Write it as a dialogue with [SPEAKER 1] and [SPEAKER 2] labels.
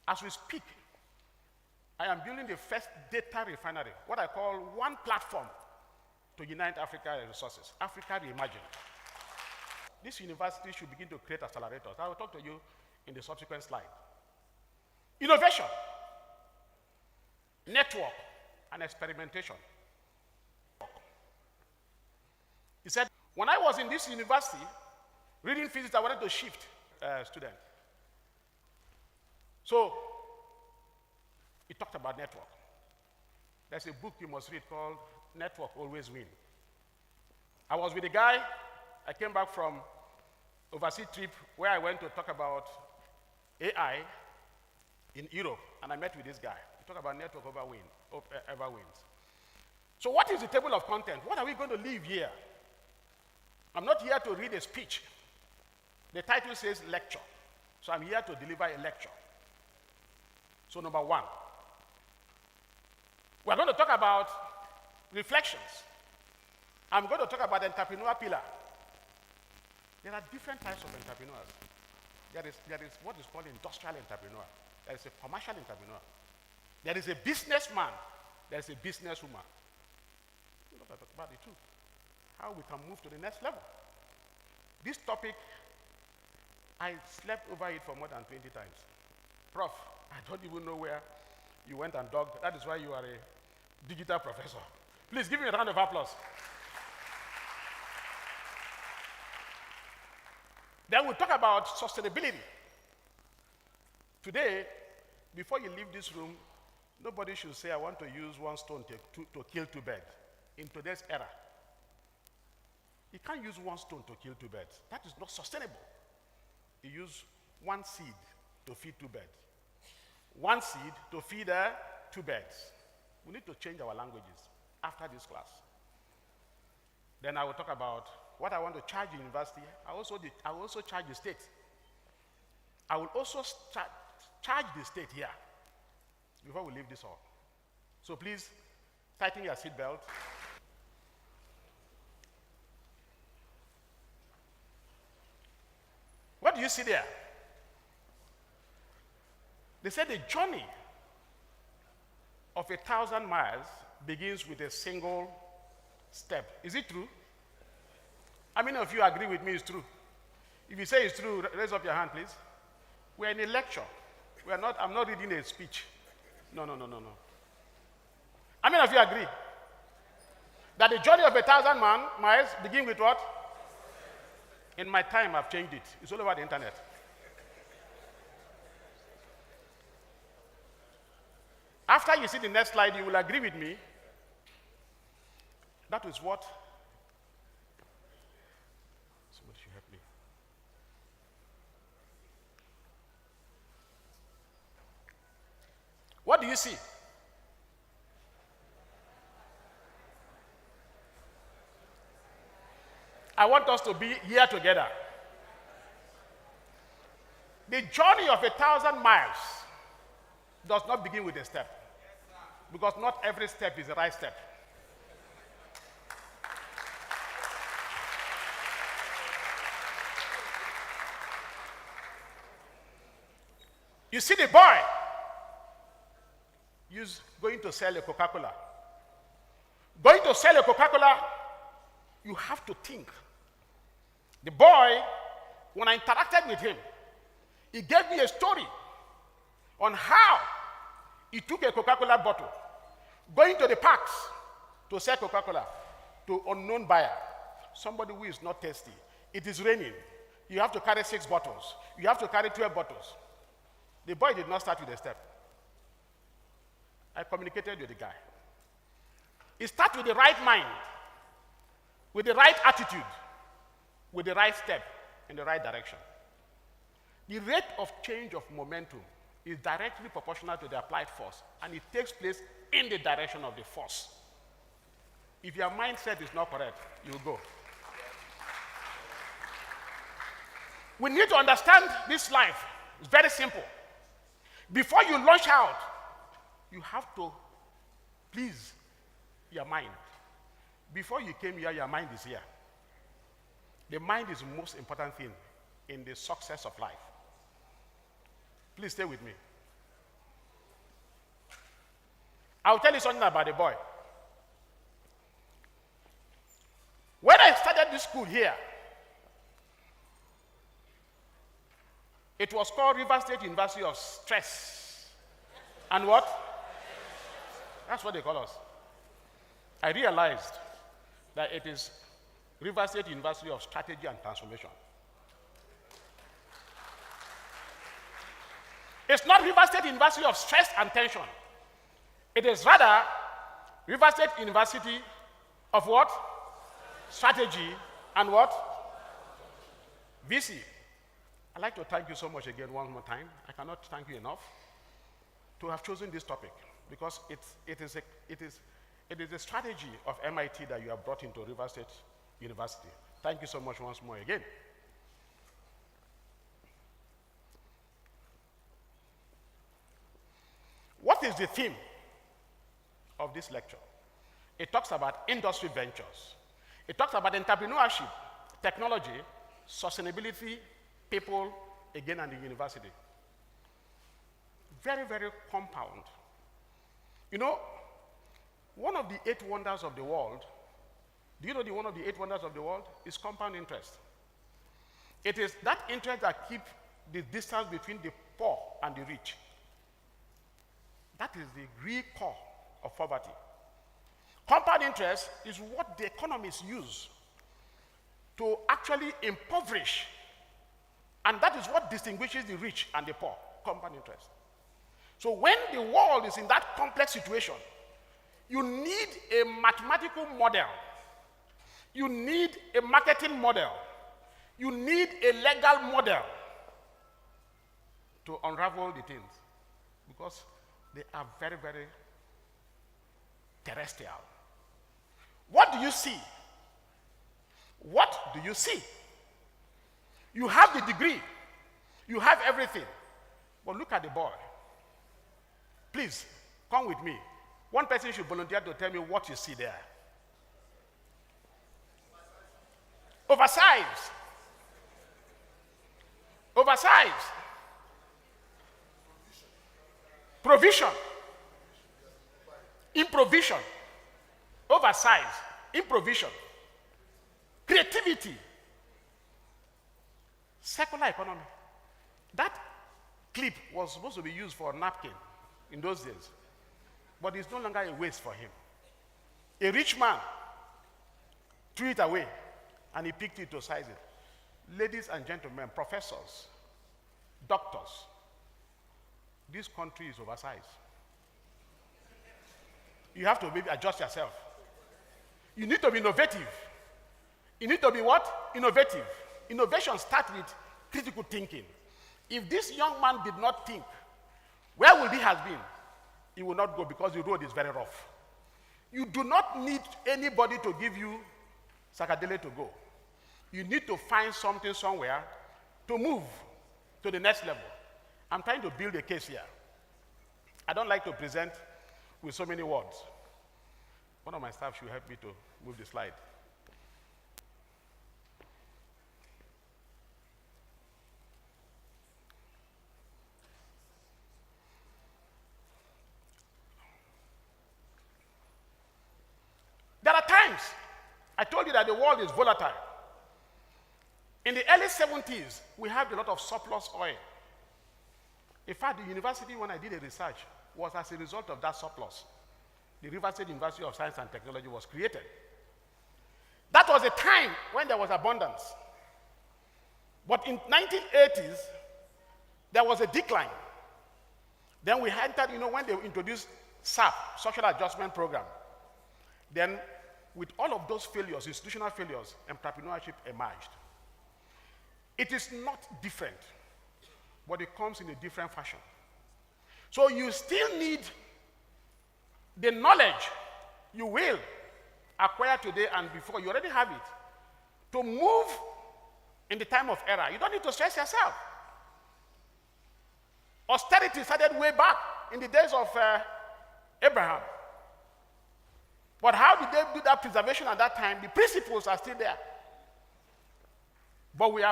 [SPEAKER 1] As we speak, I am building the first data refinery, what I call one platform to unite Africa resources, Africa Reimagined. This university should begin to create accelerators. I will talk to you in the subsequent slide. Innovation, network, and experimentation. He said, when I was in this university, reading physics, I wanted to shift student. So, he talked about network. There's a book you must read called Network Always Win. I was with a guy, I came back from overseas trip where I went to talk about AI in Europe, and I met with this guy. We talked about network ever wins. So what is the table of content? What are we going to leave here? I'm not here to read a speech. The title says lecture. So I'm here to deliver a lecture. So number one, we're going to talk about reflections. I'm going to talk about the entrepreneur pillar. There are different types of entrepreneurs. There is what is called industrial entrepreneur. There is a commercial entrepreneur. There is a businessman. There is a businesswoman. We're going to talk about it too. How we can move to the next level. This topic, I slept over it for more than 20 times. Prof, I don't even know where you went and dug. That is why you are a digital professor. Please give me a round of applause. Then we'll talk about sustainability. Today, before you leave this room, nobody should say, I want to use one stone to kill two birds. In today's era, you can't use one stone to kill two birds. That is not sustainable. You use one seed to feed two birds. One seed to feed two birds. We need to change our languages after this class. Then I will talk about what I want to charge the university. I will also charge the state. I will also charge the state here before we leave this hall. So please, tighten your seatbelt. What do you see there? They said the journey of 1,000 miles begins with a single step. Is it true? How many of you agree with me it's true? If you say it's true, raise up your hand, please. We're in a lecture. I'm not reading a speech. No. How many of you agree that the journey of 1,000 miles begins with what? In my time, I've changed it. It's all over the internet. After you see the next slide, you will agree with me. That is what. Somebody should help me. What do you see? I want us to be here together. The journey of 1,000 miles does not begin with a step. Because not every step is the right step. You see the boy who's going to sell a Coca-Cola. Going to sell a Coca-Cola, you have to think. The boy, when I interacted with him, he gave me a story on how he took a Coca-Cola bottle, going to the parks to sell Coca-Cola to unknown buyer, somebody who is not thirsty. It is raining. You have to carry 6 bottles. You have to carry 12 bottles. The boy did not start with a step. I communicated with the guy. He starts with the right mind, with the right attitude, with the right step in the right direction. The rate of change of momentum is directly proportional to the applied force, and it takes place in the direction of the force. If your mindset is not correct, you'll go. We need to understand this life. It's very simple. Before you launch out, you have to please your mind. Before you came here, your mind is here. The mind is the most important thing in the success of life. Please stay with me. I'll tell you something about the boy. When I started this school here, it was called River State University of Stress. And what? That's what they call us. I realized that it is River State University of Strategy and Transformation. It's not River State University of Stress and Tension. It is rather River State University of what? Strategy and what? VC. I'd like to thank you so much again one more time. I cannot thank you enough to have chosen this topic, because it is a strategy of MIT that you have brought into River State University. Thank you so much once more again. What is the theme of this lecture? It talks about industry ventures. It talks about entrepreneurship, technology, sustainability, people, again, and the university. Very, very compound. You know, one of the 8 wonders of the world, do you know one of the 8 wonders of the world is compound interest? It is that interest that keeps the distance between the poor and the rich. That is the real core of poverty. Compound interest is what the economists use to actually impoverish, and that is what distinguishes the rich and the poor, compound interest. So when the world is in that complex situation, you need a mathematical model, you need a marketing model, you need a legal model to unravel the things, because they are very, very terrestrial. What do you see? What do you see? You have the degree, you have everything, but look at the boy. Please, come with me. One person should volunteer to tell me what you see there. Oversized. Oversized. Provision. Improvision. Oversized. Improvision. Creativity. Circular economy. That clip was supposed to be used for a napkin in those days, but it's no longer a waste for him. A rich man threw it away and he picked it to size it. Ladies and gentlemen, professors, doctors, this country is oversized. You have to maybe adjust yourself. You need to be innovative. You need to be what? Innovative. Innovation starts with critical thinking. If this young man did not think, where would he have been? He will not go, because the road is very rough. You do not need anybody to give you Sakadele to go. You need to find something somewhere to move to the next level. I'm trying to build a case here. I don't like to present with so many words. One of my staff should help me to move the slide. There are times, I told you that the world is volatile. In the early 70s, we had a lot of surplus oil. In fact, the university, when I did the research, was as a result of that surplus. The River State University of Science and Technology was created. That was a time when there was abundance. But in 1980s, there was a decline. Then we entered, when they introduced SAP, Social Adjustment Program. Then, with all of those failures, institutional failures, entrepreneurship emerged. It is not different, but it comes in a different fashion. So you still need the knowledge you will acquire today and before. You already have it. To move in the time of error, you don't need to stress yourself. Austerity started way back in the days of Abraham. But how did they do that preservation at that time? The principles are still there. But we have